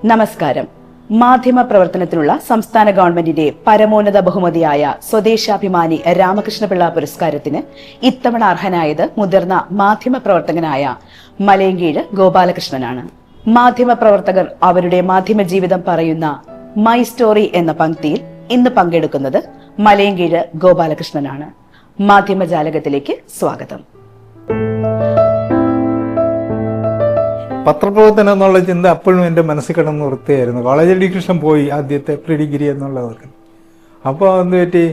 നമസ്കാരം. മാധ്യമ പ്രവർത്തനത്തിനുള്ള സംസ്ഥാന ഗവൺമെന്റിന്റെ പരമോന്നത ബഹുമതിയായ സ്വദേശാഭിമാനി രാമകൃഷ്ണപിള്ള പുരസ്കാരത്തിന് ഇത്തവണ അർഹനായത് മുതിർന്ന മാധ്യമ പ്രവർത്തകനായ മലയങ്കീഴ് ഗോപാലകൃഷ്ണനാണ്. മാധ്യമ പ്രവർത്തകർ അവരുടെ മാധ്യമ ജീവിതം പറയുന്ന മൈ സ്റ്റോറി എന്ന പങ്ക്തിയിൽ ഇന്ന് പങ്കെടുക്കുന്നത് മലയങ്കീഴ് ഗോപാലകൃഷ്ണനാണ്. മാധ്യമജാലകത്തിലേക്ക് സ്വാഗതം. പത്രപ്രവർത്തനം എന്നുള്ള ചിന്ത അപ്പോഴും എൻ്റെ മനസ്സിൽ കിടന്ന് വൃത്തിയായിരുന്നു. കോളേജ് എഡ്യൂക്കേഷൻ പോയി, ആദ്യത്തെ പ്രീ ഡിഗ്രി എന്നുള്ളതൊക്കെ. അപ്പോൾ എന്ത് പറ്റി,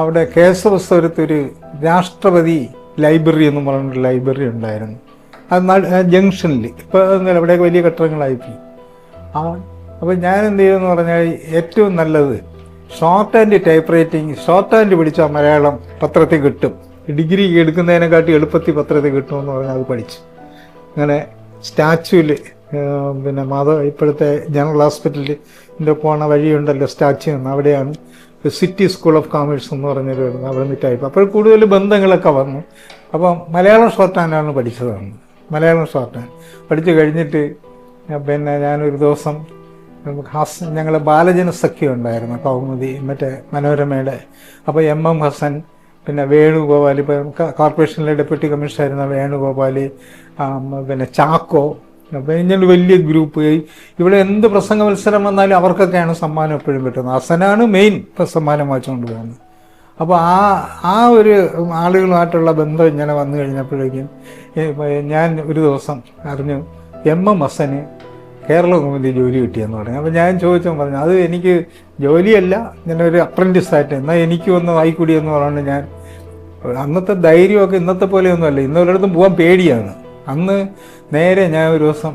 അവിടെ കേശവസ്വരത്തൊരു രാഷ്ട്രപതി ലൈബ്രറി എന്ന് പറഞ്ഞൊരു ലൈബ്രറി ഉണ്ടായിരുന്നു. അത് ജംഗ്ഷനിൽ. ഇപ്പോൾ അവിടെയൊക്കെ വലിയ കെട്ടിടങ്ങളായിപ്പോയി. അപ്പോൾ ഞാൻ എന്ത് ചെയ്തെന്ന് പറഞ്ഞാൽ ഏറ്റവും നല്ലത് short hand type writing, short hand പിടിച്ചാൽ മലയാളം പത്രത്തിൽ കിട്ടും, ഡിഗ്രി എടുക്കുന്നതിനെക്കാട്ടി എളുപ്പത്തിൽ പത്രത്തിൽ കിട്ടുമെന്ന് പറഞ്ഞാൽ അത് പഠിച്ചു. അങ്ങനെ സ്റ്റാച്യൂവിൽ പിന്നെ ഇപ്പോഴത്തെ ജനറൽ ഹോസ്പിറ്റലിൻ്റെ പോണ വഴിയുണ്ടല്ലോ സ്റ്റാച്യു എന്ന്, അവിടെയാണ് സിറ്റി സ്കൂൾ ഓഫ് കോമേഴ്സ് എന്ന് പറഞ്ഞൊരു അവിടെ നിന്നിട്ടായിപ്പോൾ. അപ്പോൾ കൂടുതൽ ബന്ധങ്ങളൊക്കെ വന്നു. അപ്പം മലയാളം ഷോർട്ട് ഹാൻഡാണ് പഠിച്ചതാണ്. മലയാളം ഷോർട്ട് ഹാൻഡ് പഠിച്ചു കഴിഞ്ഞിട്ട് പിന്നെ ഞാനൊരു ദിവസം ഞങ്ങൾ ബാലജനസഖ്യം ഉണ്ടായിരുന്നു കൗമുദി മറ്റേ മനോരമയുടെ. അപ്പോൾ എം ഹസൻ, പിന്നെ വേണുഗോപാൽ, ഇപ്പം കോർപ്പറേഷനിലെ ഡെപ്യൂട്ടി കമ്മീഷണറായിരുന്ന വേണുഗോപാൽ, പിന്നെ ചാക്കോ, അപ്പം ഇങ്ങനെ വലിയ ഗ്രൂപ്പ്. ഇവിടെ എന്ത് പ്രസംഗ മത്സരം വന്നാലും അവർക്കൊക്കെയാണ് സമ്മാനം എപ്പോഴും കിട്ടുന്നത്. ഹസനാണ് മെയിൻ സമ്മാനം വാങ്ങിച്ചുകൊണ്ട് പോകുന്നത്. അപ്പോൾ ആ ഒരു ആളുകളുമായിട്ടുള്ള ബന്ധം ഇങ്ങനെ വന്നു കഴിഞ്ഞപ്പോഴേക്കും ഞാൻ ഒരു ദിവസം അറിഞ്ഞു എം ഹസന് കേരള കൗമുദി ജോലി കിട്ടിയെന്ന് പറഞ്ഞു. അപ്പോൾ ഞാൻ ചോദിച്ചപ്പോൾ പറഞ്ഞു അത് എനിക്ക് ജോലിയല്ല, ഇങ്ങനെ ഒരു അപ്രൻറ്റിസായിട്ട്, എന്നാൽ എനിക്കും ഒന്ന് വായിക്കൂടി എന്ന് പറഞ്ഞുകൊണ്ട് ഞാൻ അന്നത്തെ ധൈര്യമൊക്കെ ഇന്നത്തെ പോലെയൊന്നുമല്ല, ഇന്നൊരിടത്തും പോകാൻ പേടിയാണ്. അന്ന് നേരെ ഞാൻ ഒരു ദിവസം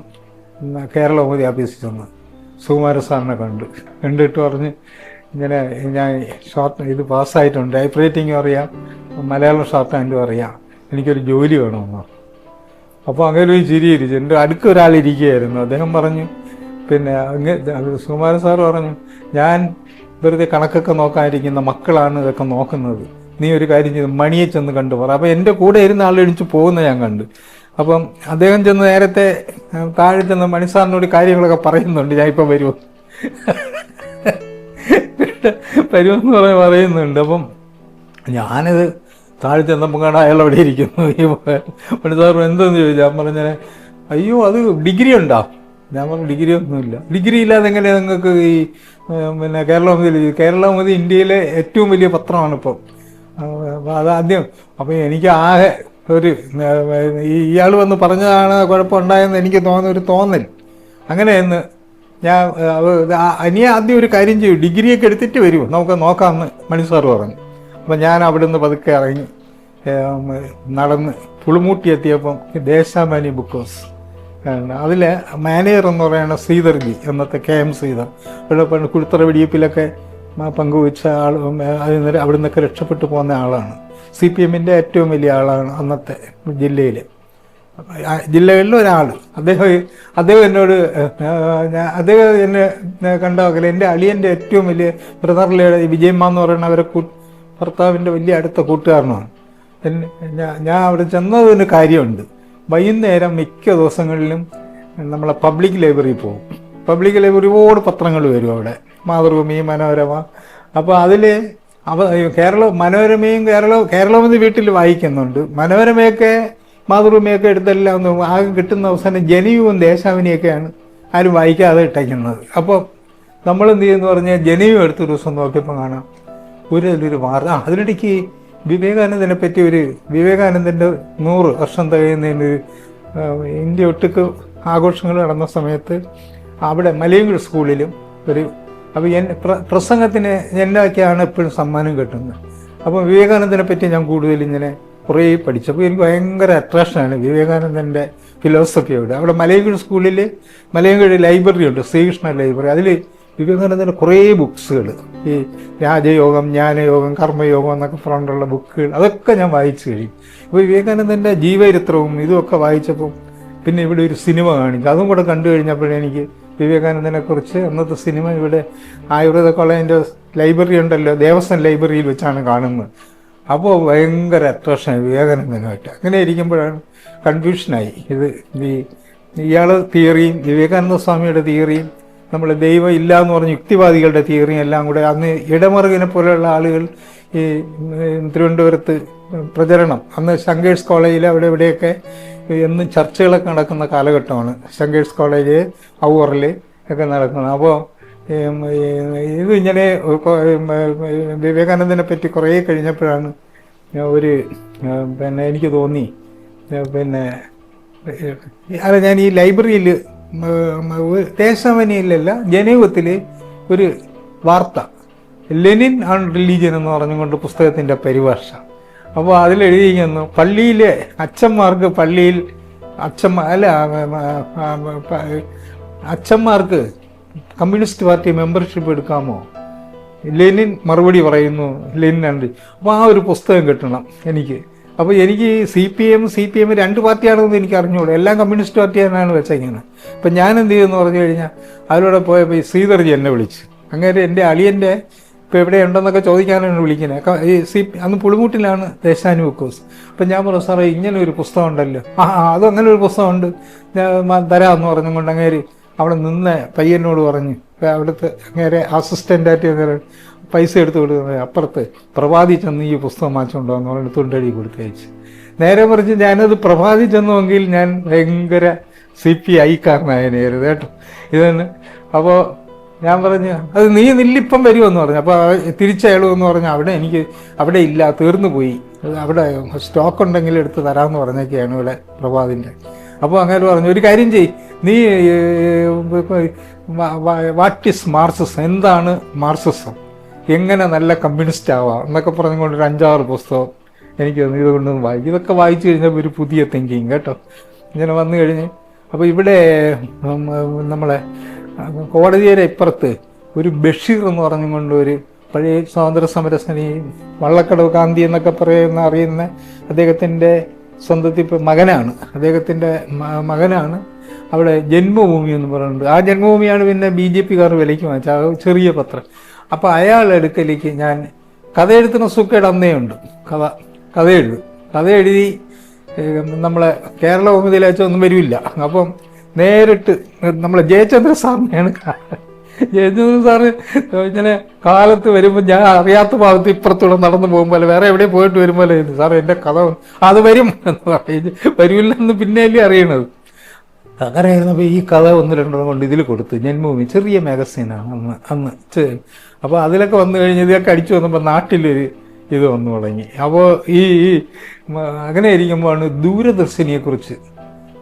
കേരള കൗമുദി ഓഫീസിൽ ചെന്ന് സുകുമാര സാറിനെ കണ്ടിട്ട് പറഞ്ഞ് ഇങ്ങനെ ഞാൻ ഇത് പാസ്സായിട്ടുണ്ട്, ടൈപ്പ് റൈറ്റിങ്ങും അറിയാം, മലയാളം ഷോർട്ട് ഹാൻഡും അറിയാം, എനിക്കൊരു ജോലി വേണമെന്ന്. അപ്പോൾ അങ്ങനെ ഒരു ചിരിയിരിച്ചു. എൻ്റെ അടുത്തൊരാളിരിക്കുകയായിരുന്നു. അദ്ദേഹം പറഞ്ഞു, പിന്നെ സുകുമാരൻ സാർ പറഞ്ഞു, ഞാൻ വെറുതെ കണക്കൊക്കെ നോക്കാനിരിക്കുന്ന മക്കളാണ് ഇതൊക്കെ നോക്കുന്നത്, നീ ഒരു കാര്യം ചെയ്ത് മണിയെ ചെന്ന് കണ്ടു പറ. അപ്പോൾ എൻ്റെ കൂടെ ഇരുന്ന ആൾ എണിച്ച് പോകുന്ന ഞാൻ കണ്ടു. അപ്പം അദ്ദേഹം ചെന്ന് നേരത്തെ താഴെ ചെന്ന് മണി സാറിനോട് കാര്യങ്ങളൊക്കെ പറയുന്നുണ്ട്, ഞാൻ ഇപ്പം വരുമെന്ന് പറയുന്നുണ്ട്. അപ്പം ഞാനിത് താഴെ ചെന്നപ്പോൾ കാണാൻ അയാൾ അവിടെ ഇരിക്കുന്നു. ഈ മണി സാർ എന്തെന്ന് ചോദിച്ചു. ഞാൻ പറഞ്ഞാൽ അയ്യോ അത് ഡിഗ്രി ഉണ്ടോ? ഞാൻ പറഞ്ഞു ഡിഗ്രി ഒന്നുമില്ല. ഡിഗ്രി ഇല്ലാതെ എങ്ങനെ നിങ്ങൾക്ക് ഈ പിന്നെ കേരള കൗമുദി ഇന്ത്യയിലെ ഏറ്റവും വലിയ പത്രമാണ് ഇപ്പം. അതാദ്യം അപ്പം എനിക്ക് ആകെ ഒരു ഇയാൾ വന്ന് പറഞ്ഞതാണ് കുഴപ്പമുണ്ടായെന്ന് എനിക്ക് ഒരു തോന്നൽ. അങ്ങനെയെന്ന് ഞാൻ ഇനി ആദ്യം ഒരു കാര്യം ചെയ്യും, ഡിഗ്രിയൊക്കെ എടുത്തിട്ട് വരുമോ നമുക്ക് നോക്കാമെന്ന് മണി സാർ പറഞ്ഞു. അപ്പം ഞാൻ അവിടെ നിന്ന് പതുക്കെ ഇറങ്ങി നടന്ന് പുളിമൂട്ടി എത്തിയപ്പം ദേശാഭിമാനി ബുക്ക് ഹൗസ്, അതിൽ മാനേജർ എന്ന് പറയുന്ന ശ്രീധർജി, അന്നത്തെ KM ശ്രീധർ, ഇവിടെ കുഴുത്തറ വെടിയപ്പിലൊക്കെ പങ്കുവച്ച ആൾ, അവിടെ നിന്നൊക്കെ രക്ഷപ്പെട്ടു പോകുന്ന ആളാണ്. CPM-ൻ്റെ ഏറ്റവും വലിയ ആളാണ് അന്നത്തെ ജില്ലകളിൽ ഒരാൾ. അദ്ദേഹം എന്നോട് അദ്ദേഹം എന്നെ കണ്ട വകല എൻ്റെ അളിയൻ്റെ ഏറ്റവും വലിയ ബ്രദറിലെ വിജയമ്മ എന്ന് പറയുന്ന അവരെ ഭർത്താവിൻ്റെ വലിയ അടുത്ത കൂട്ടുകാരനാണ്. ഞാൻ അവിടെ ചെന്നതിന് കാര്യമുണ്ട്. വൈകുന്നേരം മിക്ക ദിവസങ്ങളിലും നമ്മളെ പബ്ലിക് ലൈബ്രറിയിൽ പോകും. പബ്ലിക് ലൈബ്രറി ഒരുപാട് പത്രങ്ങൾ വരും അവിടെ, മാതൃഭൂമി, മനോരമ. അപ്പോൾ അതിൽ മനോരമയും കേരളകൗമുദി വീട്ടിൽ വായിക്കുന്നുണ്ട്. മനോരമയൊക്കെ മാതൃഭൂമിയൊക്കെ എടുത്തെല്ലാം ആകെ കിട്ടുന്ന അവസാനം ജനയുവും ദേശാഭിമാനിയൊക്കെയാണ് ആരും വായിക്കാതെ ഇട്ടയ്ക്കുന്നത്. അപ്പോൾ നമ്മൾ എന്ത് ചെയ്യുമെന്ന് പറഞ്ഞാൽ ജനയും എടുത്തൊരു ദിവസം നോക്കിയപ്പോൾ കാണാം ഒരു വാർത്ത. അതിനിടയ്ക്ക് വിവേകാനന്ദനെ പറ്റി വിവേകാനന്ദൻ്റെ 100 വർഷം തികയുന്നതിന് ഇന്ത്യ ഒട്ടുക്ക് ആഘോഷങ്ങൾ നടന്ന സമയത്ത് അവിടെ മലയങ്കീഴ് സ്കൂളിലും അപ്പോൾ പ്രസംഗത്തിന് എന്നൊക്കെയാണ് എപ്പോഴും സമ്മാനം കിട്ടുന്നത്. അപ്പോൾ വിവേകാനന്ദനെ പറ്റി ഞാൻ കൂടുതൽ ഇങ്ങനെ കുറേ പഠിച്ചപ്പോൾ എനിക്ക് ഭയങ്കര അട്രാക്ഷനാണ് വിവേകാനന്ദൻ്റെ ഫിലോസഫിയോട്. അവിടെ മലയങ്കീഴ് സ്കൂളിൽ മലയങ്കീഴ് ലൈബ്രറി ഉണ്ട്, ശ്രീകൃഷ്ണ ലൈബ്രറി. അതിൽ വിവേകാനന്ദൻ്റെ കുറേ ബുക്സുകൾ, ഈ രാജയോഗം, ജ്ഞാനയോഗം, കർമ്മയോഗം എന്നൊക്കെ പറഞ്ഞിട്ടുള്ള ബുക്കുകൾ, അതൊക്കെ ഞാൻ വായിച്ചു കഴിയും. അപ്പോൾ വിവേകാനന്ദൻ്റെ ജീവചരിത്രവും ഇതുമൊക്കെ വായിച്ചപ്പോൾ പിന്നെ ഇവിടെ ഒരു സിനിമ കാണിച്ചു. അതും കൂടെ കണ്ടു കഴിഞ്ഞപ്പോഴെനിക്ക് വിവേകാനന്ദനെ കുറിച്ച് അന്നത്തെ സിനിമ ഇവിടെ ആയുർവേദ കോളേജിൻ്റെ ലൈബ്രറി ഉണ്ടല്ലോ, ദേവസ്വം ലൈബ്രറിയിൽ വെച്ചാണ് കാണുന്നത്. അപ്പോൾ ഭയങ്കര അട്രാക്ഷനായി വിവേകാനന്ദനുമായിട്ട്. അങ്ങനെ ഇരിക്കുമ്പോഴാണ് കൺഫ്യൂഷനായി. ഇത് ഈ ഇയാള് തിയറിയും വിവേകാനന്ദ സ്വാമിയുടെ തിയറിയും നമ്മൾ ദൈവം ഇല്ല എന്ന് പറഞ്ഞ യുക്തിവാദികളുടെ തിയറിയും എല്ലാം കൂടെ അന്ന് ഇടമറുകിനെ പോലെയുള്ള ആളുകൾ ഈ തിരുവനന്തപുരത്ത് പ്രചരണം, അന്ന് ശങ്കേഴ്സ് കോളേജിൽ അവിടെ ഇവിടെയൊക്കെ എന്നും ചർച്ചകളൊക്കെ നടക്കുന്ന കാലഘട്ടമാണ്. ശങ്കേഴ്സ് കോളേജ് ഔവറിൽ ഒക്കെ നടക്കുന്നത്. അപ്പോൾ ഇത് ഇങ്ങനെ വിവേകാനന്ദനെ പറ്റി കുറേ കഴിഞ്ഞപ്പോഴാണ് ഒരു പിന്നെ എനിക്ക് തോന്നി, പിന്നെ അല്ല ഞാൻ ഈ ലൈബ്രറിയിൽ ദേശാഭിമാനിയിലല്ല ജനയുഗത്തിൽ ഒരു വാർത്ത ലെനിൻ ആൺ റിലീജിയൻ എന്ന് പറഞ്ഞുകൊണ്ട് പുസ്തകത്തിൻ്റെ പരിഭാഷ. അപ്പോൾ അതിലെഴുതിയിരിക്കുന്നു, പള്ളിയിലെ അച്ഛന്മാർക്ക് പള്ളിയിൽ അച്ഛന്മാർക്ക് കമ്മ്യൂണിസ്റ്റ് പാർട്ടി മെമ്പർഷിപ്പ് എടുക്കാമോ? ലെനിൻ മറുപടി പറയുന്നു ലെനിൻ ഉണ്ട്. അപ്പോൾ ആ ഒരു പുസ്തകം കിട്ടണം എനിക്ക്. അപ്പോൾ എനിക്ക് സി പി എം രണ്ട് പാർട്ടിയാണെന്ന് എനിക്ക് അറിഞ്ഞുകൂടും, എല്ലാം കമ്മ്യൂണിസ്റ്റ് പാർട്ടിയാണെന്നാണ് വെച്ചേക്കുന്നത്. അപ്പം ഞാൻ എന്ത് ചെയ്യുമെന്ന് പറഞ്ഞു കഴിഞ്ഞാൽ അതിലൂടെ പോയപ്പോൾ ഈ ശ്രീധർജി എന്നെ വിളിച്ചു. അങ്ങനെ എൻ്റെ അളിയൻ്റെ ഇപ്പോൾ എവിടെ ഉണ്ടെന്നൊക്കെ ചോദിക്കാനാണ് വിളിക്കുന്നത്. അന്ന് പുളിമൂട്ടിലാണ് ദേശാനുബുക്കോസ്. അപ്പം ഞാൻ പറഞ്ഞു, സാറേ ഇങ്ങനെ ഒരു പുസ്തകം ഉണ്ടല്ലോ. അതും അങ്ങനെ ഒരു പുസ്തകമുണ്ട്, ഞാൻ തരാമെന്ന് പറഞ്ഞുകൊണ്ട് അങ്ങേര് അവിടെ നിന്ന് പയ്യനോട് പറഞ്ഞു, അവിടുത്തെ അങ്ങേരെ അസിസ്റ്റൻ്റായിട്ട് അങ്ങനെ പൈസ എടുത്ത് കൊടുക്കുന്നത്, അപ്പുറത്ത് പ്രഭാതി ചെന്ന് ഈ പുസ്തകം വാങ്ങിച്ചുകൊണ്ടുവന്ന് പറഞ്ഞ് തുണ്ടടി കൊടുത്തയച്ചു. നേരെ മറിച്ച് ഞാനത് പ്രഭാതി ചെന്നുവെങ്കിൽ ഞാൻ ഭയങ്കര CPI കാരനായിരുന്നു കേട്ടോ ഇതന്നെ. അപ്പോൾ ഞാൻ പറഞ്ഞു, അത് നീ നില്ലിപ്പം വരുമെന്ന് പറഞ്ഞു. അപ്പോൾ തിരിച്ചയളുമെന്ന് പറഞ്ഞു, അവിടെ ഇല്ല, തീർന്നു പോയി, അവിടെ സ്റ്റോക്ക് ഉണ്ടെങ്കിൽ എടുത്ത് തരാമെന്ന് പറഞ്ഞൊക്കെയാണ് ഇവിടെ പ്രഭാതിൻ്റെ. അപ്പോൾ അങ്ങനെ പറഞ്ഞു, ഒരു കാര്യം ചെയ്യ്, നീ വാട്ട് ഈസ് മാർക്സിസം, എന്താണ് മാർക്സിസം, എങ്ങനെ നല്ല കമ്മ്യൂണിസ്റ്റ് ആവാം എന്നൊക്കെ പറഞ്ഞുകൊണ്ട് ഒരു 5-6 പുസ്തകം എനിക്ക് ഇതുകൊണ്ടൊന്ന് വായിക്കും. ഇതൊക്കെ വായിച്ചു കഴിഞ്ഞപ്പോൾ ഒരു പുതിയ തിങ്കിങ് കേട്ടോ ഇങ്ങനെ വന്നു കഴിഞ്ഞ്. അപ്പോൾ ഇവിടെ നമ്മളെ കോടതിയുടെ ഇപ്പുറത്ത് ഒരു ബഷീർ എന്ന് പറഞ്ഞുകൊണ്ട് ഒരു പഴയ സ്വാതന്ത്ര്യ സമരസേനി വള്ളക്കടവ് ഗാന്ധി എന്നൊക്കെ അറിയുന്ന അദ്ദേഹത്തിൻ്റെ സ്വന്തത്തിൽ മകനാണ്, അദ്ദേഹത്തിൻ്റെ മകനാണ് അവിടെ ജന്മഭൂമി എന്ന് പറയുന്നുണ്ട്. ആ ജന്മഭൂമിയാണ് പിന്നെ BJP-കാർ വിലയ്ക്ക് വാങ്ങിച്ചത്, ആ ചെറിയ പത്രം. അപ്പോൾ അയാളുടെ അടുക്കലേക്ക് ഞാൻ കഥ എഴുതുന്ന സുഖയുടെ അന്നേ ഉണ്ട്, കഥ എഴുതി നമ്മളെ കേരള ഭൂമിയിൽ വെച്ചൊന്നും വരില്ല. അപ്പം നേരിട്ട് നമ്മളെ ജയചന്ദ്ര സാറിനെയാണ്, ജയചന്ദ്രൻ സാറ് ഇങ്ങനെ കാലത്ത് വരുമ്പോൾ ഞാൻ അറിയാത്ത ഭാഗത്ത് ഇപ്പുറത്തൂടെ നടന്നു പോകുമ്പോൾ വേറെ എവിടെ പോയിട്ട് വരുമ്പോൾ സാറേ എൻ്റെ കഥ അത് വരും എന്ന് പറയും, വരില്ലെന്ന് പിന്നെയല്ലേ അറിയണത്. അങ്ങനെ ആയിരുന്നപ്പോൾ ഈ കഥ 1-2 കൊണ്ട് ഇതിൽ കൊടുത്ത്, ജന്മഭൂമി ചെറിയ മാഗസീനാണ് അന്ന്. അപ്പോൾ അതിലൊക്കെ വന്നു കഴിഞ്ഞ് ഇതൊക്കെ അടിച്ചു വന്നപ്പോൾ നാട്ടിലൊരു ഇത് വന്നു തുടങ്ങി. അപ്പോൾ ഈ അങ്ങനെ ഇരിക്കുമ്പോഴാണ് ദൂരദർശിനിയെക്കുറിച്ച്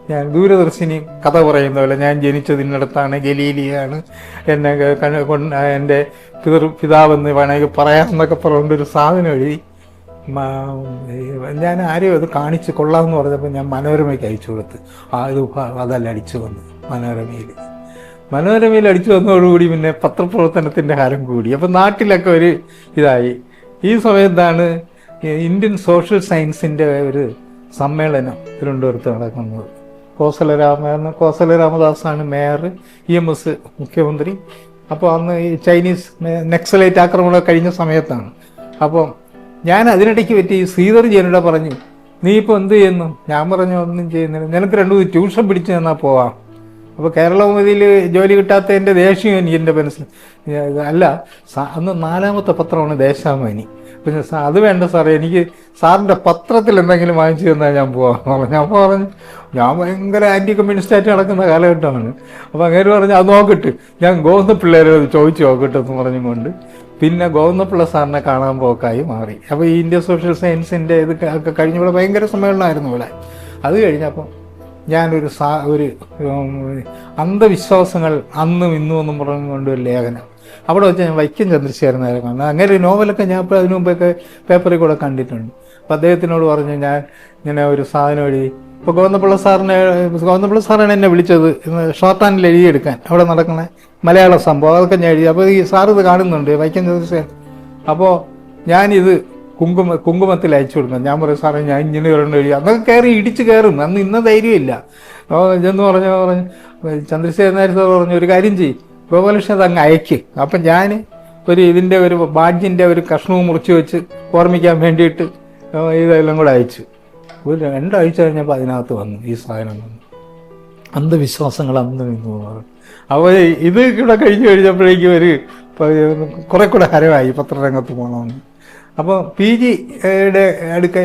ഞാൻ ദൂരദർശിനി കഥ പറയുന്ന പോലെ ഞാൻ ജനിച്ചതിനടുത്താണ്, ഗലീലിയാണ്, എന്നെ എൻ്റെ പിതാവെന്ന് വേണമെങ്കിൽ പറയാമെന്നൊക്കെ പറഞ്ഞൊരു സാധനം എഴുതി ഞാൻ ആരെയോ അത് കാണിച്ച് കൊള്ളാമെന്ന് പറഞ്ഞപ്പോൾ ഞാൻ മനോരമയ്ക്ക് അയച്ചു കൊടുത്ത്. അതല്ല അടിച്ചു വന്നു മനോരമയിൽ അടിച്ചു വന്നതോടുകൂടി പിന്നെ പത്രപ്രവർത്തനത്തിൻ്റെ ഹരം കൂടി. അപ്പം നാട്ടിലൊക്കെ ഒരു ഇതായി. ഈ സമയത്താണ് ഇന്ത്യൻ സോഷ്യൽ സയൻസിൻ്റെ ഒരു സമ്മേളനം തിരുവനന്തപുരത്ത് നടക്കുന്നത്. കോസല രാമദാസാണ് മേയർ, EMS മുഖ്യമന്ത്രി. അപ്പോൾ അന്ന് ഈ ചൈനീസ് നക്സലൈറ്റ് ആക്രമണം കഴിഞ്ഞ സമയത്താണ്. അപ്പം ഞാൻ അതിനിടയ്ക്ക് പറ്റി ശ്രീധർജി എന്നോട് പറഞ്ഞു, നീ ഇപ്പോൾ എന്ത് ചെയ്യുന്നു? ഞാൻ പറഞ്ഞു, ഒന്നും ചെയ്യുന്നില്ല, നിനക്ക് 2 ട്യൂഷൻ പിടിച്ചു തന്നാൽ പോവാം. അപ്പോൾ കേരളഭൂമിയിൽ ജോലി കിട്ടാത്തതിൻ്റെ ദേഷ്യം എനിക്ക് എൻ്റെ മനസ്സിൽ അല്ല, അന്ന് 4ാമത്തെ പത്രമാണ് ദേശാഭിമാനി. പിന്നെ അത് വേണ്ട സാറേ, എനിക്ക് സാറിൻ്റെ പത്രത്തിൽ എന്തെങ്കിലും വാങ്ങിച്ചു തന്നാൽ ഞാൻ പോവാം പറഞ്ഞു. അപ്പോൾ പറഞ്ഞു, ഞാൻ ഭയങ്കര ആൻറ്റി കമ്മ്യൂണിസ്റ്റായിട്ട് നടക്കുന്ന കാലഘട്ടമാണ്. അപ്പോൾ അങ്ങനെ പറഞ്ഞു, അത് നോക്കിട്ട് ഞാൻ ഗോവിന്ദപിള്ളേരോട് ചോദിച്ചു നോക്കട്ടെ എന്ന് പറഞ്ഞുകൊണ്ട് പിന്നെ ഗോവിന്ദപിള്ള സാറിനെ കാണാൻ പോക്കായി മാറി. അപ്പോൾ ഈ ഇന്ത്യൻ സോഷ്യൽ സയൻസിൻ്റെ ഇത് ഒക്കെ കഴിഞ്ഞപ്പോൾ ഭയങ്കര സമ്മേളനമായിരുന്നു ഇവിടെ. അത് കഴിഞ്ഞപ്പോൾ ഞാനൊരു അന്ധവിശ്വാസങ്ങൾ അന്നും ഇന്നും എന്നും പറഞ്ഞുകൊണ്ട് ഒരു ലേഖനം അവിടെ വെച്ച് ഞാൻ വൈക്കം ചന്ദ്രശേഖരനായ കാണുന്നത്. അങ്ങനെ ഒരു നോവലൊക്കെ ഞാൻ ഇപ്പോൾ അതിനു മുമ്പൊക്കെ പേപ്പറിൽ കൂടെ കണ്ടിട്ടുണ്ട്. അപ്പോൾ അദ്ദേഹത്തിനോട് പറഞ്ഞു, ഞാൻ ഇങ്ങനെ ഒരു സാധനം എഴുതി. ഇപ്പോൾ ഗോവിന്ദപിള്ള സാറാണ് എന്നെ വിളിച്ചത് ഷോർട്ട് ഹാൻഡിൽ എഴുതിയെടുക്കാൻ അവിടെ നടക്കുന്ന മലയാള സംഭവം, അതൊക്കെ ഞാൻ എഴുതി. അപ്പോൾ ഈ സാർ ഇത് കാണുന്നുണ്ട് വൈക്കം ചന്ദ്രശേഖരൻ. അപ്പോൾ ഞാനിത് കുങ്കുമത്തിൽ അയച്ചു കൊടുക്കണം. ഞാൻ പറയും, സാറേ ഞാൻ ഇങ്ങനെ ഒരെണ്ണം എഴുതി. അന്നൊക്കെ ഇടിച്ച് കയറും, അന്ന് ഇന്ന ധൈര്യമില്ല എന്ന് പറഞ്ഞു ചന്ദ്രശേഖരൻ സാർ പറഞ്ഞു, ഒരു കാര്യം ചെയ്യും, ഗോപാലകൃഷ്ണൻ അങ്ങ് അയക്ക്. അപ്പം ഞാൻ ഇതിൻ്റെ ഒരു ബാഡ്ജിൻ്റെ ഒരു കഷ്ണവും മുറിച്ച് വെച്ച് ഓർമ്മിക്കാൻ വേണ്ടിയിട്ട് ഇതെല്ലാം കൂടെ അയച്ചു. ഒരു 2 ആഴ്ച കഴിഞ്ഞപ്പോൾ അതിനകത്ത് വന്നു, ഈ സാധനം വന്നു. അന്ധവിശ്വാസങ്ങൾ അന്ന് നിന്നു പോകുന്നത്. അപ്പോൾ ഇത് കൂടെ കഴിഞ്ഞ് കഴിഞ്ഞപ്പോഴേക്കും ഒരു കുറെ കൂടെ ഹരമായി പത്രരംഗത്ത് പോകണമെന്ന്. അപ്പോൾ പി ജിയുടെ അടുക്ക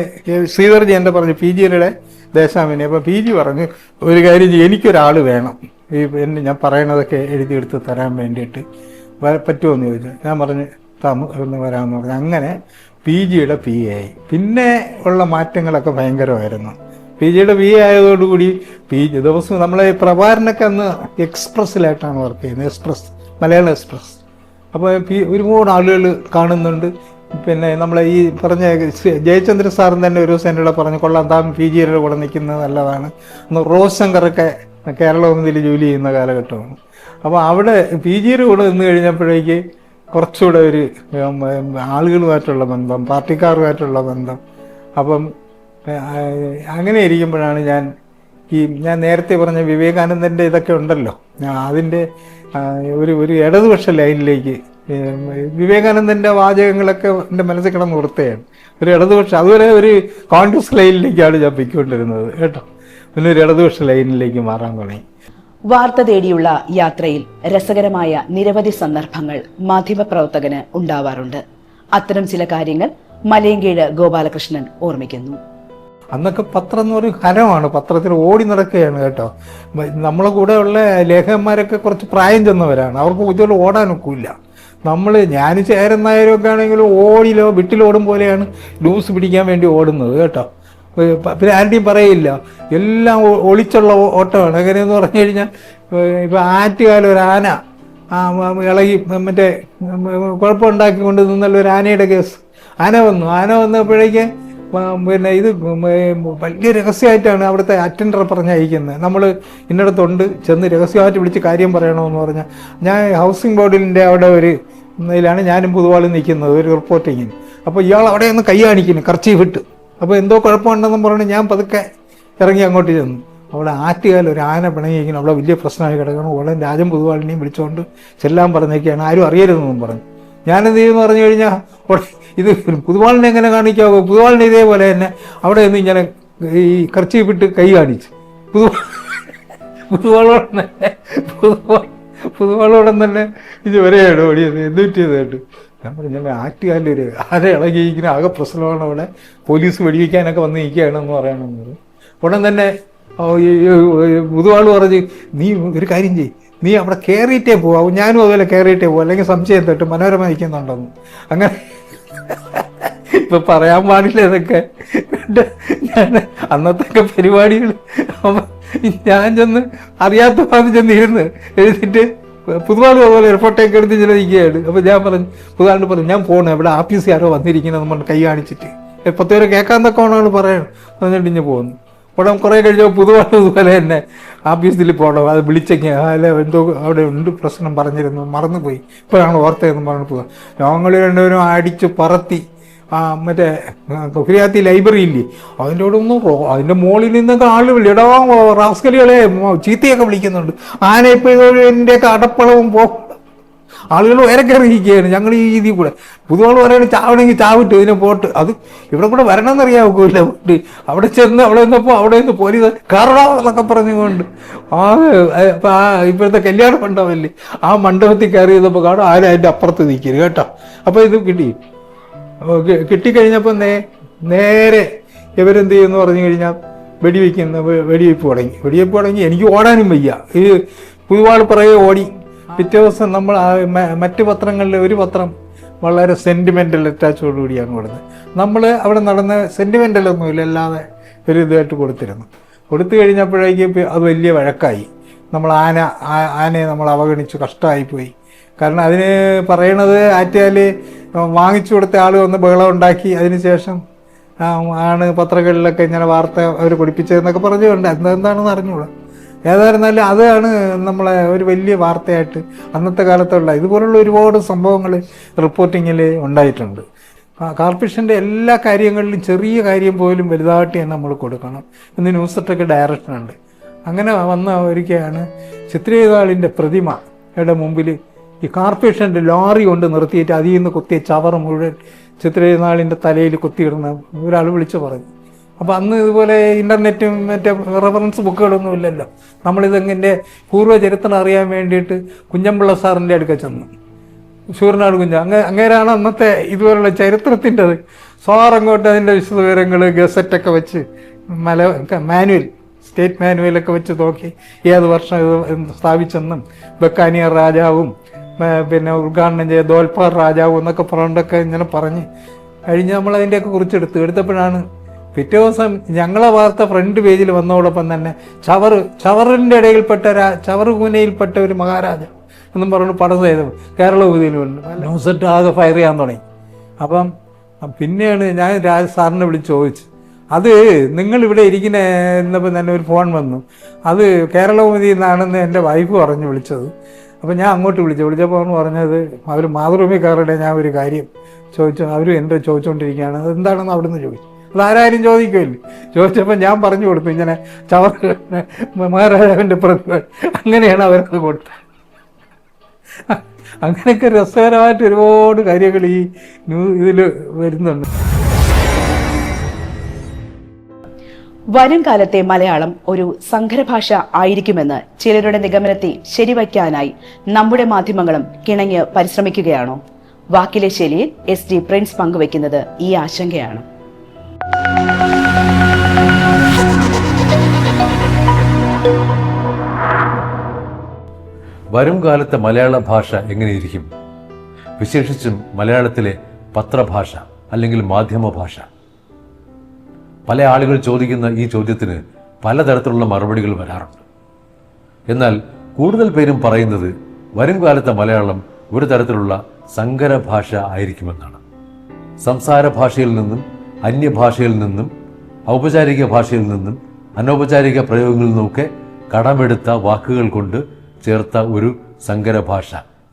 ശ്രീധർജി എൻ്റെ പറഞ്ഞു പി ജിയുടെ ദേശാഭിമാനി. അപ്പോൾ പി ജി പറഞ്ഞു ഒരു കാര്യം ചെയ്യും, എനിക്കൊരാൾ വേണം ഞാൻ പറയണതൊക്കെ എഴുതിയെടുത്ത് തരാൻ വേണ്ടിയിട്ട് പറ്റുമോ എന്ന് ചോദിച്ചു. ഞാൻ പറഞ്ഞു ഒന്ന് വരാമെന്ന് പറഞ്ഞു. അങ്ങനെ പി ജിയുടെ പി എ ആയി. പിന്നെ ഉള്ള മാറ്റങ്ങളൊക്കെ ഭയങ്കരമായിരുന്നു. പി ജിയുടെ പി എ ആയതോടുകൂടി പി ജി ദിവസം നമ്മളെ പ്രഭാകരനൊക്കെ അന്ന് എക്സ്പ്രസ്സിലായിട്ടാണ് വർക്ക് ചെയ്യുന്നത്, എക്സ്പ്രസ്, മലയാളം എക്സ്പ്രസ്. അപ്പോൾ ഒരുപാട് ആളുകൾ കാണുന്നുണ്ട്. പിന്നെ നമ്മളെ ഈ പറഞ്ഞ ജയചന്ദ്ര സാറും തന്നെ ഒരു ദിവസം എന്നോട് പറഞ്ഞു, കൊള്ളാം താൻ പി ജിയുടെ കൂടെ നിൽക്കുന്നത് നല്ലതാണ്. അന്ന് റോസ് ശങ്കറൊക്കെ കേരളത്തിൽ ജോലി ചെയ്യുന്ന കാലഘട്ടമാണ്. അപ്പോൾ അവിടെ പി ജിയുടെ കൂടെ നിന്ന് കഴിഞ്ഞപ്പോഴേക്ക് കുറച്ചുകൂടെ ഒരു ആളുകളുമായിട്ടുള്ള ബന്ധം, പാർട്ടിക്കാരുമായിട്ടുള്ള ബന്ധം. അപ്പം അങ്ങനെ ഇരിക്കുമ്പോഴാണ് ഞാൻ നേരത്തെ പറഞ്ഞ വിവേകാനന്ദൻ്റെ ഇതൊക്കെ ഉണ്ടല്ലോ, അതിൻ്റെ ഒരു ഇടതുപക്ഷ ലൈനിലേക്ക് വിവേകാനന്ദൻ്റെ വാചകങ്ങളൊക്കെ എൻ്റെ മനസ്സിൽ കിടന്ന് വൃത്തയാണ്. ഒരു ഇടതുപക്ഷ, അതുവരെ ഒരു കോൺഗ്രസ് ലൈനിലേക്കാണ് ഞാൻ പൊയ്ക്കൊണ്ടിരുന്നത് കേട്ടോ. പിന്നെ ഒരു ഇടതുപക്ഷ ലൈനിലേക്ക് മാറാൻ തുടങ്ങി. വാർത്ത തേടിയുള്ള യാത്രയിൽ രസകരമായ നിരവധി സന്ദർഭങ്ങൾ മാധ്യമപ്രവർത്തകന് ഉണ്ടാവാറുണ്ട്. അത്തരം ചില കാര്യങ്ങൾ മലയങ്കീഴ് ഗോപാലകൃഷ്ണൻ ഓർമ്മിക്കുന്നു. അന്നൊക്കെ പത്രം എന്ന് പറയുന്നത് ഹരമാണ്, പത്രത്തിൽ ഓടി നടക്കുകയാണ് കേട്ടോ. നമ്മളെ കൂടെയുള്ള ലേഖകന്മാരൊക്കെ കുറച്ച് പ്രായം ചെന്നവരാണ്, അവർക്ക് ഇതുപോലെ ഓടാനൊക്കില്ല. ഞാൻ ചേരൻ നായരൊക്കെ ആണെങ്കിലും വിട്ടിലോടും പോലെയാണ് ലൂസ് പിടിക്കാൻ വേണ്ടി ഓടുന്നത് കേട്ടോ. പിന്നെ ആരുടെയും പറയില്ല, എല്ലാം ഒളിച്ചുള്ള ഓട്ടമാണ്. എങ്ങനെയെന്ന് പറഞ്ഞു കഴിഞ്ഞാൽ ഇപ്പം ആറ്റുകാലം ഒരു ആന ഇളകി മറ്റേ കുഴപ്പമുണ്ടാക്കിക്കൊണ്ട് നിന്നുള്ള ഒരു ആനയുടെ കേസ്. ആന വന്നപ്പോഴേക്ക് പിന്നെ ഇത് വലിയ രഹസ്യമായിട്ടാണ് അവിടുത്തെ അറ്റൻഡറെ പറഞ്ഞയക്കുന്നത്. നമ്മൾ ഇന്നടത്തുണ്ട്, ചെന്ന് രഹസ്യമായിട്ട് വിളിച്ച് കാര്യം പറയണമെന്ന് പറഞ്ഞാൽ, ഞാൻ ഹൗസിംഗ് ബോർഡിൻ്റെ അവിടെ ഒരു ഇതിലാണ് ഞാനും പൊതുവാൾ നിൽക്കുന്നത് ഒരു റിപ്പോർട്ടിങ്ങിന്. അപ്പോൾ ഇയാൾ അവിടെ ഒന്ന് കൈ കാണിക്കുന്നു കർച്ചീഫ് ഇട്ട്. അപ്പോൾ എന്തോ കുഴപ്പമുണ്ടെന്നും പറഞ്ഞു ഞാൻ പതുക്കെ ഇറങ്ങി അങ്ങോട്ട് ചെന്നു. അവിടെ ആറ്റുകാലം ഒരു ആന പിണങ്ങിയിരിക്കുന്നു, അവിടെ വലിയ പ്രശ്നമായി കിടക്കണം. ഉടൻ രാജൻ പൊതുവാളിനെയും വിളിച്ചുകൊണ്ട് ചെല്ലാൻ പറഞ്ഞേക്കാണ്, ആരും അറിയരുതെന്നും പറഞ്ഞു. ഞാനെന്ത് ചെയ്യുമെന്ന് പറഞ്ഞു കഴിഞ്ഞാൽ ഇത് പുതുവാളിനെ എങ്ങനെ കാണിക്കാവോ, പുതുവാളിനെ ഇതേപോലെ തന്നെ അവിടെ നിന്ന് ഇങ്ങനെ ഈ കർച്ചീപ്പിട്ട് കൈ കാണിച്ചു. പുതുവാളോടൻ തന്നെ ഇത് വരെയാണ് ഓടിയത്. എന്തുപറ്റിയത് കേട്ടു. ഞാൻ പറഞ്ഞു ആറ്റുകാലൊരു ആന ഇളകിയിരിക്കുന്ന ആകെ പ്രശ്നമാണ്, അവിടെ പോലീസ് വെടിവെക്കാനൊക്കെ വന്ന് നിൽക്കുകയാണെന്ന് പറയണമെന്നത്. ഉടൻ തന്നെ പുതുവാൾ പറഞ്ഞ്, നീ ഒരു കാര്യം ചെയ്യും, നീ അവിടെ കയറിയിട്ടേ പോവാം, ഞാനും അതുപോലെ കയറിയിട്ടേ പോവാം, അല്ലെങ്കിൽ സംശയം തൊട്ട് മനോരമ നയിക്കുന്നുണ്ടെന്ന്. അങ്ങനെ ഇപ്പൊ പറയാൻ പാടില്ല ഇതൊക്കെ. ഞാൻ അന്നത്തെ പരിപാടികൾ ഞാൻ ചെന്ന് അറിയാത്ത ഭാഗത്ത് ചെന്ന് ഇരുന്ന് എഴുതിയിട്ട് പുതുവാൾ അതുപോലെ റിപ്പോർട്ടൊക്കെ എടുത്ത് ചില നിൽക്കുകയാണ്. അപ്പോൾ ഞാൻ പുതുവാളിന് പറഞ്ഞു, ഞാൻ പോകണം, ഇവിടെ ആഫീസിൽ ആരോ വന്നിരിക്കുന്നത് നമ്മൾ കൈ കാണിച്ചിട്ട് 10 പേരെ കേൾക്കാൻ തക്കവണ്ണമാണ് പറയണം എന്നിട്ട് ഇഞ്ഞ് പോകുന്നു. ഉടൻ കുറേ കഴിഞ്ഞപ്പോൾ പുതുവാൾ ഇതുപോലെ തന്നെ ആഫീസിൽ പോകണം, അത് വിളിച്ചെങ്കിൽ അല്ല എന്തോ അവിടെ ഉണ്ട് പ്രശ്നം പറഞ്ഞിരുന്നു, മറന്നുപോയി, ഇപ്പോഴാണ് ഓർത്തതെന്ന് പറഞ്ഞു പോകാം. ഞങ്ങൾ രണ്ടുപേരും അടിച്ച് പറത്തി മറ്റേ കുരിയാത്തി ലൈബ്രറി ഇല്ലേ അതിൻ്റെ അവിടെ ഒന്നും അതിൻ്റെ മുകളിൽ നിന്നൊക്കെ ആള് വിളിയടാ റാസ്കലികളെ ചീത്തയൊക്കെ വിളിക്കുന്നുണ്ട്. ആന ഇപ്പോഴും എൻ്റെയൊക്കെ അടപ്പളവും ആളുകൾ വേറെ കയറിയിരിക്കുകയാണ് ഞങ്ങൾ ഈ രീതിയിൽ കൂടെ. പുതുവാൾ പറയുന്നത് ചാവണമെങ്കിൽ ചാവിട്ട് ഇതിനെ പോട്ട്, അത് ഇവിടെ കൂടെ വരണമെന്നറിയാവില്ല. പോട്ട് അവിടെ ചെന്ന് അവിടെ നിന്നപ്പോൾ അവിടെ നിന്ന് പോലീസ് കയറണോ എന്നൊക്കെ പറഞ്ഞുകൊണ്ട് ഇപ്പോഴത്തെ കല്യാണ മണ്ഡപമല്ലേ, ആ മണ്ഡപത്തിൽ കയറി ചെയ്തപ്പോൾ കാണും ആരും അതിൻ്റെ അപ്പുറത്ത് നിൽക്കരുത് കേട്ടോ. അപ്പോൾ ഇത് കിട്ടിക്കഴിഞ്ഞപ്പോൾ നേരെ ഇവരെന്ത് ചെയ്യുമെന്ന് പറഞ്ഞു കഴിഞ്ഞാൽ വെടിവെപ്പ് തുടങ്ങി. എനിക്ക് ഓടാനും വയ്യ. ഈ പുതുവാൾ പുറകെ ഓടി. പിറ്റേ ദിവസം നമ്മൾ മറ്റ് പത്രങ്ങളിൽ ഒരു പത്രം വളരെ സെൻറ്റിമെൻ്റൽ അറ്റാച്ചോടുകൂടിയാണ് കൊടുത്തത്. നമ്മൾ അവിടെ നടന്ന സെൻറ്റിമെൻ്റലൊന്നുമില്ല, അല്ലാതെ ഒരു ഇതായിട്ട് കൊടുത്തു കഴിഞ്ഞപ്പോഴേക്കും അത് വലിയ വഴക്കായി. ആനയെ നമ്മൾ അവഗണിച്ചു, കഷ്ടമായിപ്പോയി. കാരണം അതിന് പറയണത് ആറ്റിയാൽ വാങ്ങിച്ചു കൊടുത്ത ആൾ വന്ന് ബഹളം ഉണ്ടാക്കി, അതിനുശേഷം ആണ് പത്രങ്ങളിലൊക്കെ ഇങ്ങനെ വാർത്ത അവർ പൊടിപ്പിച്ചതെന്നൊക്കെ പറഞ്ഞുകൊണ്ട് എന്താണെന്ന് അറിഞ്ഞുകൂടാ. ഏതായിരുന്നാലും അതാണ് നമ്മളെ ഒരു വലിയ വാർത്തയായിട്ട് അന്നത്തെ കാലത്തുള്ള ഇതുപോലുള്ള ഒരുപാട് സംഭവങ്ങൾ റിപ്പോർട്ടിങ്ങിൽ ഉണ്ടായിട്ടുണ്ട്. കോർപ്പറേഷൻ്റെ എല്ലാ കാര്യങ്ങളിലും ചെറിയ കാര്യം പോലും വലുതായിട്ട് തന്നെ നമ്മൾ കൊടുക്കണം. ഇന്ന് ന്യൂസൊക്കെ ഡയറക്ഷനുണ്ട്. അങ്ങനെ വന്ന ഒരിക്കലാണ് ചിത്രേതാളിൻ്റെ പ്രതിമയുടെ മുമ്പിൽ ഈ കോർപ്പറേഷൻ്റെ ലോറി കൊണ്ട് നിർത്തിയിട്ട് അതിൽ നിന്ന് കുത്തിയ ചവറ് മുഴുവൻ ചിത്രനാളിൻ്റെ തലയിൽ കുത്തിയിടുന്ന ഒരാൾ വിളിച്ചു പറഞ്ഞു. അപ്പോൾ അന്ന് ഇതുപോലെ ഇൻ്റർനെറ്റും മറ്റേ റെഫറൻസ് ബുക്കുകളൊന്നും ഇല്ലല്ലോ. നമ്മളിതെങ്ങനെ പൂർവ്വചരിത്രം അറിയാൻ വേണ്ടിയിട്ട് കുഞ്ഞമ്പിള്ള സാറിൻ്റെ അടുക്ക ചെന്നു. ശൂരനാട് അങ്ങേരാണ് അന്നത്തെ ഇതുപോലുള്ള ചരിത്രത്തിൻ്റെത്. സാർ അങ്ങോട്ട് അതിൻ്റെ വിശദവിവരങ്ങൾ ഗസറ്റൊക്കെ വെച്ച് മാനുവൽ, സ്റ്റേറ്റ് മാനുവലൊക്കെ വെച്ച് നോക്കി ഏത് വർഷം ഇത് സ്ഥാപിച്ചെന്നും ബക്കാനിയർ രാജാവും പിന്നെ ഉദ്ഘാടനം ചെയ്ത ദോൽപാർ രാജാവും എന്നൊക്കെ പറഞ്ഞൊക്കെ ഇങ്ങനെ പറഞ്ഞ് കഴിഞ്ഞ് നമ്മൾ അതിൻ്റെയൊക്കെ എടുത്തപ്പോഴാണ് പിറ്റേ ദിവസം ഞങ്ങളെ വാർത്ത ഫ്രണ്ട് പേജിൽ വന്നതോടൊപ്പം തന്നെ ചവറിൻ്റെ ഇടയിൽപ്പെട്ട ചവറുകൂനയിൽപ്പെട്ട ഒരു മഹാരാജ എന്നും പറഞ്ഞു പടം ചെയ്തു കേരള ഉപതിയിലുണ്ട്. ന്യൂസെറ്റ് ആകെ ഫയർ ചെയ്യാൻ തുടങ്ങി. അപ്പം പിന്നെയാണ് ഞാൻ സാറിനെ വിളിച്ച് ചോദിച്ചു, അത് നിങ്ങളിവിടെ ഇരിക്കുന്ന എന്നപ്പോൾ തന്നെ ഒരു ഫോൺ വന്നു, അത് കേരളകൗമുദിയിൽ നിന്നാണെന്ന് എൻ്റെ വൈഫ് പറഞ്ഞു വിളിച്ചത്. അപ്പോൾ ഞാൻ അങ്ങോട്ട് വിളിച്ചപ്പോൾ പറഞ്ഞത് അവർ മാതൃഭൂമിക്കാരുടെ ഞാൻ ഒരു കാര്യം ചോദിച്ചു, അവർ എൻ്റെ ചോദിച്ചുകൊണ്ടിരിക്കുകയാണ്, അത് എന്താണെന്ന് അവിടെ നിന്ന് ചോദിച്ചു. അതാരും ചോദിക്കുമല്ലോ. ചോദിച്ചപ്പോൾ ഞാൻ പറഞ്ഞു കൊടുത്തു, ഇങ്ങനെ ചവർ മഹാരാജാവിൻ്റെ പ്രതിഭ, അങ്ങനെയാണ് അവരത് കൊടുത്തത്. അങ്ങനെയൊക്കെ രസകരമായിട്ട് ഒരുപാട് കാര്യങ്ങൾ ഈ ഇതിൽ വരുന്നുണ്ട്. വരും കാലത്തെ മലയാളം ഒരു സങ്കരഭാഷ ആയിരിക്കുമെന്ന് ചിലരുടെ നിഗമനത്തെ ശരിവയ്ക്കാനായി നമ്മുടെ മാധ്യമങ്ങളും കിണഞ്ഞ് പരിശ്രമിക്കുകയാണോ? വാക്കിലെ ശൈലിയിൽ SD പ്രിൻസ് പങ്കുവയ്ക്കുന്നത് ഈ ആശങ്കയാണ്. വരും കാലത്തെ മലയാള ഭാഷ എങ്ങനെയിരിക്കും? വിശേഷിച്ചും മലയാളത്തിലെ പത്രഭാഷ അല്ലെങ്കിൽ മാധ്യമഭാഷ. പല ആളുകൾ ചോദിക്കുന്ന ഈ ചോദ്യത്തിന് പലതരത്തിലുള്ള മറുപടികൾ വരാറുണ്ട്. എന്നാൽ കൂടുതൽ പേരും പറയുന്നത് വരും കാലത്തെ മലയാളം ഒരു തരത്തിലുള്ള സങ്കര ഭാഷ ആയിരിക്കുമെന്നാണ്. സംസാര ഭാഷയിൽ നിന്നും അന്യഭാഷയിൽ നിന്നും ഔപചാരിക ഭാഷയിൽ നിന്നും അനൗപചാരിക പ്രയോഗങ്ങളിൽ നിന്നുമൊക്കെ കടമെടുത്ത വാക്കുകൾ കൊണ്ട് ചേർത്ത ഒരു സങ്കര ഭാഷ,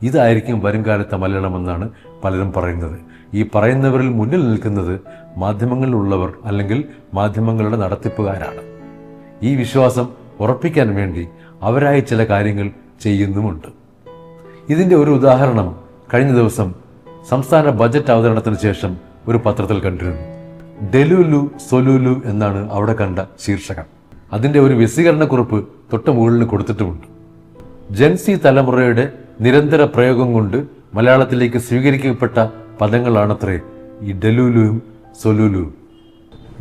ഇതായിരിക്കും വരും കാലത്തെ മലയാളം എന്നാണ് പലരും പറയുന്നത്. ഈ പറയുന്നവരിൽ മുന്നിൽ നിൽക്കുന്നത് മാധ്യമങ്ങളിലുള്ളവർ അല്ലെങ്കിൽ മാധ്യമങ്ങളുടെ നടത്തിപ്പുകാരാണ്. ഈ വിശ്വാസം ഉറപ്പിക്കാൻ വേണ്ടി അവരായി ചില കാര്യങ്ങൾ ചെയ്യുന്നുമുണ്ട്. ഇതിൻ്റെ ഒരു ഉദാഹരണം കഴിഞ്ഞ ദിവസം സംസ്ഥാന ബജറ്റ് അവതരണത്തിന് ശേഷം ഒരു പത്രത്തിൽ കണ്ടിരുന്നു. ഡെലുലു സൊലുലു എന്നാണ് അവിടെ കണ്ട ശീർഷകം. അതിൻ്റെ ഒരു വിശദീകരണക്കുറിപ്പ് തൊട്ട് മുകളിൽ കൊടുത്തിട്ടുമുണ്ട്. ജെൻസി തലമുറയുടെ നിരന്തര പ്രയോഗം കൊണ്ട് മലയാളത്തിലേക്ക് സ്വീകരിക്കപ്പെട്ട പദങ്ങളാണത്രേ ഈ ഡെലുലുവും സൊലുലുവും.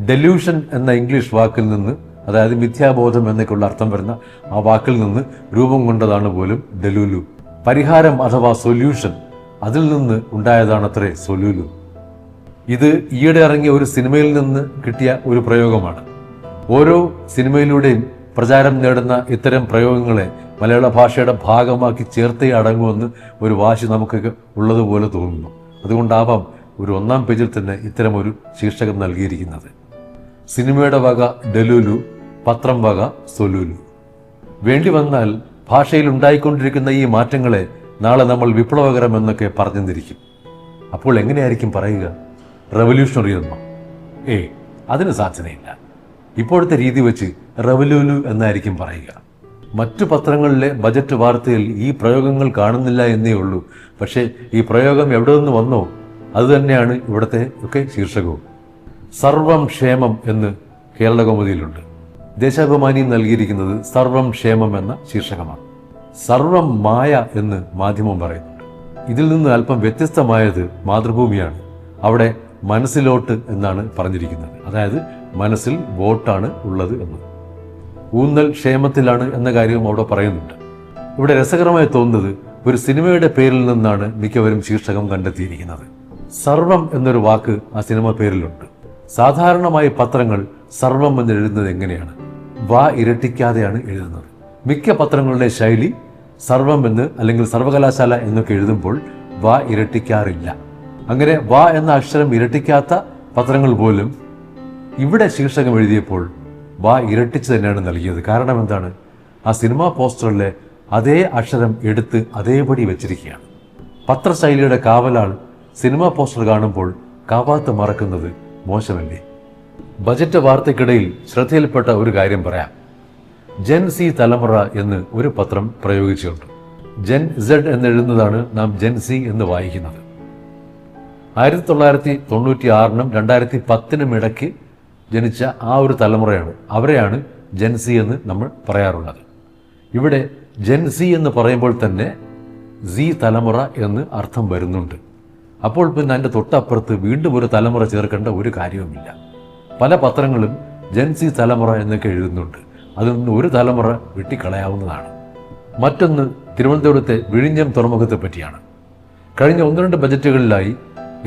ഡെലൂഷൻ എന്ന ഇംഗ്ലീഷ് വാക്കിൽ നിന്ന്, അതായത് മിഥ്യാബോധം എന്നൊക്കെയുള്ള അർത്ഥം വരുന്ന ആ വാക്കിൽ നിന്ന് രൂപം കൊണ്ടതാണ് പോലും ഡെലുലു. പരിഹാരം അഥവാ സൊല്യൂഷൻ, അതിൽ നിന്ന് ഉണ്ടായതാണത്രേ സൊലുലു. ഇത് ഈയിടെ ഇറങ്ങിയ ഒരു സിനിമയിൽ നിന്ന് കിട്ടിയ ഒരു പ്രയോഗമാണ്. ഓരോ സിനിമയിലൂടെയും പ്രചാരം നേടുന്ന ഇത്തരം പ്രയോഗങ്ങളെ മലയാള ഭാഷയുടെ ഭാഗമാക്കി ചേർത്തേ അടങ്ങുമെന്ന് ഒരു വാശി നമുക്കൊക്കെ ഉള്ളതുപോലെ തോന്നുന്നു. അതുകൊണ്ടാവാം ഒരു 1-ാം പേജിൽ തന്നെ ഇത്തരം ഒരു ശീർഷകം നൽകിയിരിക്കുന്നത്. സിനിമയുടെ വക ഡെലുലു, പത്രം വക സൊലുലു. വേണ്ടി വന്നാൽ ഭാഷയിൽ ഉണ്ടായിക്കൊണ്ടിരിക്കുന്ന ഈ മാറ്റങ്ങളെ നാളെ നമ്മൾ വിപ്ലവകരം എന്നൊക്കെ പറഞ്ഞെന്നിരിക്കും. അപ്പോൾ എങ്ങനെയായിരിക്കും പറയുക? റവല്യൂഷണറി എന്നോ? അതിന് സാധ്യതയില്ല. ഇപ്പോഴത്തെ രീതി വെച്ച് റവല്യൂലു എന്നായിരിക്കും പറയുക. മറ്റു പത്രങ്ങളിലെ ബജറ്റ് വാർത്തയിൽ ഈ പ്രയോഗങ്ങൾ കാണുന്നില്ല എന്നേ ഉള്ളൂ. പക്ഷേ ഈ പ്രയോഗം എവിടെ നിന്ന് വന്നോ അതുതന്നെയാണ് ഇവിടുത്തെ ഒക്കെ ശീർഷകവും. സർവം ക്ഷേമം എന്ന് കേരളകൗമുദിയിലുണ്ട്. ദേശാഭിമാനി നൽകിയിരിക്കുന്നത് സർവം ക്ഷേമം എന്ന ശീർഷകമാണ്. സർവം മായ എന്ന് മാധ്യമം പറയുന്നുണ്ട്. ഇതിൽ നിന്ന് അല്പം വ്യത്യസ്തമായത് മാതൃഭൂമിയാണ്. അവിടെ മനസ്സിലോട്ട് എന്നാണ് പറഞ്ഞിരിക്കുന്നത്. അതായത് മനസ്സിൽ വോട്ടാണ് ഉള്ളത് എന്ന്. ഊന്നൽ ക്ഷേമത്തിലാണ് എന്ന കാര്യവും അവിടെ പറയുന്നുണ്ട്. ഇവിടെ രസകരമായി തോന്നുന്നത് ഒരു സിനിമയുടെ പേരിൽ നിന്നാണ് മിക്കവരും ശീർഷകം കണ്ടെത്തിയിരിക്കുന്നത്. സർവം എന്നൊരു വാക്ക് ആ സിനിമ പേരിലുണ്ട്. സാധാരണമായി പത്രങ്ങൾ സർവം എന്ന് എഴുതുന്നത് എങ്ങനെയാണ്? വാ ഇരട്ടിക്കാതെയാണ് എഴുതുന്നത്. മിക്ക പത്രങ്ങളുടെ ശൈലി സർവം എന്ന് അല്ലെങ്കിൽ സർവകലാശാല എന്നൊക്കെ എഴുതുമ്പോൾ വാ ഇരട്ടിക്കാറില്ല. അങ്ങനെ വാ എന്ന അക്ഷരം ഇരട്ടിക്കാത്ത പത്രങ്ങൾ പോലും ഇവിടെ ശീർഷകം എഴുതിയപ്പോൾ വാ ഇരട്ടിച്ച് തന്നെയാണ് നൽകിയത്. കാരണം എന്താണ്? ആ സിനിമാ പോസ്റ്ററിലെ അതേ അക്ഷരം എടുത്ത് അതേപടി വെച്ചിരിക്കുകയാണ്. പത്രശൈലിയുടെ കാവലാൾ സിനിമാ പോസ്റ്റർ കാണുമ്പോൾ കാവാത്ത് മറക്കുന്നത് മോശമല്ലേ? ബജറ്റ് വാർത്തയ്ക്കിടയിൽ ശ്രദ്ധയിൽപ്പെട്ട ഒരു കാര്യം പറയാം. ജെൻ സി തലമുറ എന്ന് ഒരു പത്രം പ്രയോഗിച്ചിട്ടുണ്ട്. ജെൻ സെഡ് എന്നെഴുതുന്നതാണ് നാം ജെൻ സി എന്ന് വായിക്കുന്നത്. 1996-നും 2010-നും ഇടയ്ക്ക് ജനിച്ച ആ ഒരു തലമുറയാണ്, അവരെയാണ് ജെൻസി എന്ന് നമ്മൾ പറയാറുള്ളത്. ഇവിടെ ജെൻസി എന്ന് പറയുമ്പോൾ തന്നെ സി തലമുറ എന്ന് അർത്ഥം വരുന്നുണ്ട്. അപ്പോൾ പിന്നെ അതിൻ്റെ തൊട്ടപ്പുറത്ത് വീണ്ടും ഒരു തലമുറ ചേർക്കേണ്ട ഒരു കാര്യവുമില്ല. പല പത്രങ്ങളും ജെൻസി തലമുറ എന്നൊക്കെ എഴുതുന്നുണ്ട്. അതിൽ നിന്ന് ഒരു തലമുറ വെട്ടിക്കളയാവുന്നതാണ്. മറ്റൊന്ന് തിരുവനന്തപുരത്തെ വിഴിഞ്ഞം തുറമുഖത്തെ പറ്റിയാണ്. കഴിഞ്ഞ 1-2 ബജറ്റുകളിലായി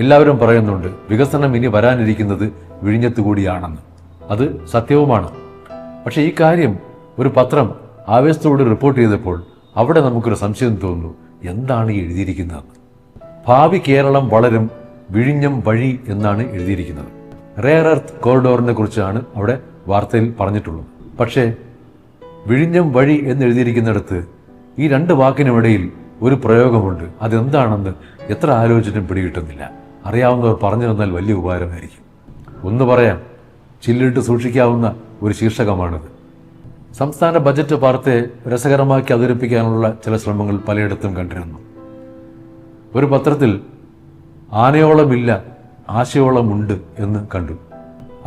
എല്ലാവരും പറയുന്നുണ്ട് വികസനം ഇനി വരാനിരിക്കുന്നത് വിഴിഞ്ഞത്ത് കൂടിയാണെന്ന്. അത് സത്യവുമാണ്. പക്ഷേ ഈ കാര്യം ഒരു പത്രം ആവേശത്തോട് റിപ്പോർട്ട് ചെയ്തപ്പോൾ അവിടെ നമുക്കൊരു സംശയം തോന്നുന്നു, എന്താണ് ഈ എഴുതിയിരിക്കുന്നതെന്ന്. ഭാവി കേരളം വളരും വിഴിഞ്ഞം വഴി എന്നാണ് എഴുതിയിരിക്കുന്നത്. റെയർ എർത്ത് കോറിഡോറിനെ കുറിച്ചാണ് അവിടെ വാർത്തയിൽ പറഞ്ഞിട്ടുള്ളത്. പക്ഷേ വിഴിഞ്ഞം വഴി എന്നെഴുതിയിരിക്കുന്നിടത്ത് ഈ 2 വാക്കിനുമിടയിൽ ഒരു പ്രയോഗമുണ്ട്. അതെന്താണെന്ന് എത്ര ആലോചിച്ചിട്ടും പിടികിട്ടുന്നില്ല. അറിയാവുന്നവർ പറഞ്ഞു തന്നാൽ വലിയ ഉപകാരമായിരിക്കും. ഒന്ന് പറയാം, ചില്ലിട്ട് സൂക്ഷിക്കാവുന്ന ഒരു ശീർഷകമാണിത്. സംസ്ഥാന ബജറ്റ് വാർത്തയെ രസകരമാക്കി അവതരിപ്പിക്കാനുള്ള ചില ശ്രമങ്ങൾ പലയിടത്തും കണ്ടിരുന്നു. ഒരു പത്രത്തിൽ ആനയോളമില്ല ആശയോളമുണ്ട് എന്ന് കണ്ടു.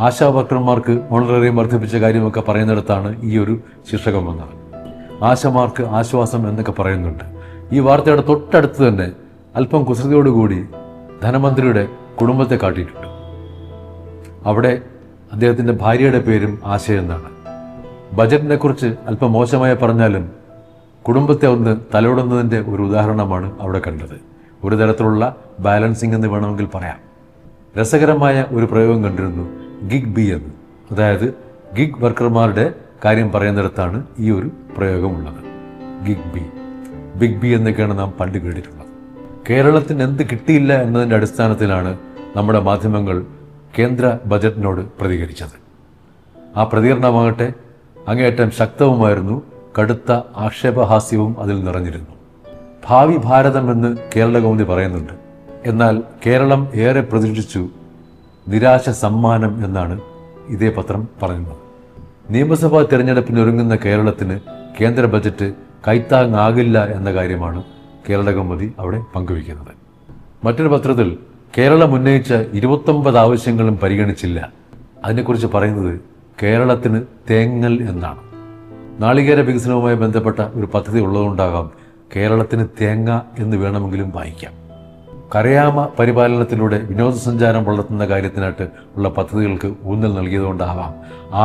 ആശാ വർക്കർമാർക്ക് ഓണറേറിയം വർദ്ധിപ്പിച്ച കാര്യമൊക്കെ പറയുന്നിടത്താണ് ഈ ഒരു ശീർഷകം വന്നത്. ആശമാർക്ക് ആശ്വാസം എന്നൊക്കെ പറയുന്നുണ്ട്. ഈ വാർത്തയുടെ തൊട്ടടുത്ത് തന്നെ അല്പം കുസൃതിയോടുകൂടി ധനമന്ത്രിയുടെ കുടുംബത്തെ കാട്ടിയിട്ടുണ്ട്. അവിടെ അദ്ദേഹത്തിൻ്റെ ഭാര്യയുടെ പേരും ആശ എന്നാണ്. ബജറ്റിനെ കുറിച്ച് അല്പം മോശമായി പറഞ്ഞാലും കുടുംബത്തെ ഒന്ന് തലോടുന്നതിൻ്റെ ഒരു ഉദാഹരണമാണ് അവിടെ കണ്ടത്. ഒരു തരത്തിലുള്ള ബാലൻസിങ് എന്ന് വേണമെങ്കിൽ പറയാം. രസകരമായ ഒരു പ്രയോഗം കണ്ടിരുന്നു, ഗിഗ് ബി എന്ന്. അതായത് ഗിഗ് വർക്കർമാരുടെ കാര്യം പറയുന്നിടത്താണ് ഈ ഒരു പ്രയോഗമുള്ളത്. ഗിഗ് ബി, ബിഗ് ബി എന്നൊക്കെയാണ് നാം പണ്ട് കേട്ടിട്ടുള്ളത്. കേരളത്തിന് എന്ത് കിട്ടിയില്ല എന്നതിൻ്റെ അടിസ്ഥാനത്തിലാണ് നമ്മുടെ മാധ്യമങ്ങൾ കേന്ദ്ര ബജറ്റിനോട് പ്രതികരിച്ചത്. ആ പ്രതികരണമാകട്ടെ അങ്ങേയറ്റം ശക്തവുമായിരുന്നു, കടുത്ത ആക്ഷേപഹാസ്യവും അതിൽ നിറഞ്ഞിരുന്നു. ഭാവി ഭാരതം എന്ന് കേരളകൗമുദി പറയുന്നുണ്ട്. എന്നാൽ കേരളം ഏറെ പ്രതീക്ഷിച്ചു, നിരാശ സമ്മാനം എന്നാണ് ഇതേ പത്രം പറയുന്നത്. നിയമസഭാ തിരഞ്ഞെടുപ്പിനൊരുങ്ങുന്ന കേരളത്തിന് കേന്ദ്ര ബജറ്റ് കൈത്താങ്ങാകില്ല എന്ന കാര്യമാണ് കേരളകൗമുദി അവിടെ പങ്കുവയ്ക്കുന്നത്. മറ്റൊരു പത്രത്തിൽ കേരളം ഉന്നയിച്ച 29 ആവശ്യങ്ങളും പരിഗണിച്ചില്ല. അതിനെക്കുറിച്ച് പറയുന്നത് കേരളത്തിന് തേങ്ങൽ എന്നാണ്. നാളികേര വികസനവുമായി ബന്ധപ്പെട്ട ഒരു പദ്ധതി ഉള്ളതുകൊണ്ടാകാം കേരളത്തിന് തേങ്ങ എന്ന് വേണമെങ്കിലും വായിക്കാം. കരയാമ പരിപാലനത്തിലൂടെ വിനോദസഞ്ചാരം വളർത്തുന്ന കാര്യത്തിനായിട്ട് ഉള്ള പദ്ധതികൾക്ക് ഊന്നൽ നൽകിയതുകൊണ്ടാവാം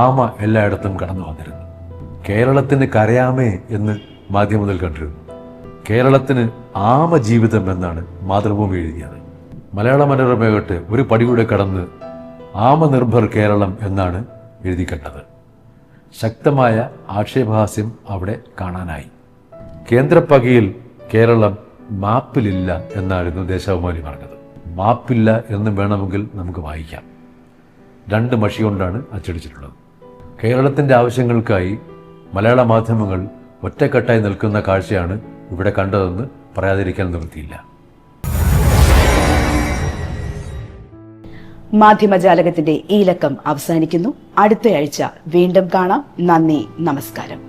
ആമ എല്ലായിടത്തും കടന്നു വന്നിരുന്നു. കേരളത്തിന് കരയാമേ എന്ന് മാധ്യമത്തിൽ കണ്ടിരുന്നു. കേരളത്തിന് ആമ ജീവിതം എന്നാണ് മാതൃഭൂമി എഴുതിയത്. മലയാള മനോരമയാകട്ടെ ഒരു പടികൂടെ കടന്ന് ആമനിർഭർ കേരളം എന്നാണ് എഴുതി കണ്ടത്. ശക്തമായ ആക്ഷേപഹാസ്യം അവിടെ കാണാനായി. കേന്ദ്രപ്പകയിൽ കേരളം മാപ്പിലില്ല എന്നായിരുന്നു ദേശാഭിമാനി പറഞ്ഞത്. മാപ്പില്ല എന്ന് വേണമെങ്കിൽ നമുക്ക് വായിക്കാം. 2 മഷി കൊണ്ടാണ് അച്ചടിച്ചിട്ടുള്ളത്. കേരളത്തിൻ്റെ ആവശ്യങ്ങൾക്കായി മലയാള മാധ്യമങ്ങൾ ഒറ്റക്കെട്ടായി നിൽക്കുന്ന കാഴ്ചയാണ് ഇവിടെ കണ്ടതെന്ന് പറയാതിരിക്കാൻ നിവൃത്തിയില്ല. മാധ്യമജാലകത്തിന്റെ ഈ ലക്കം അവസാനിക്കുന്നു. അടുത്തയാഴ്ച വീണ്ടും കാണാം. നന്ദി, നമസ്കാരം.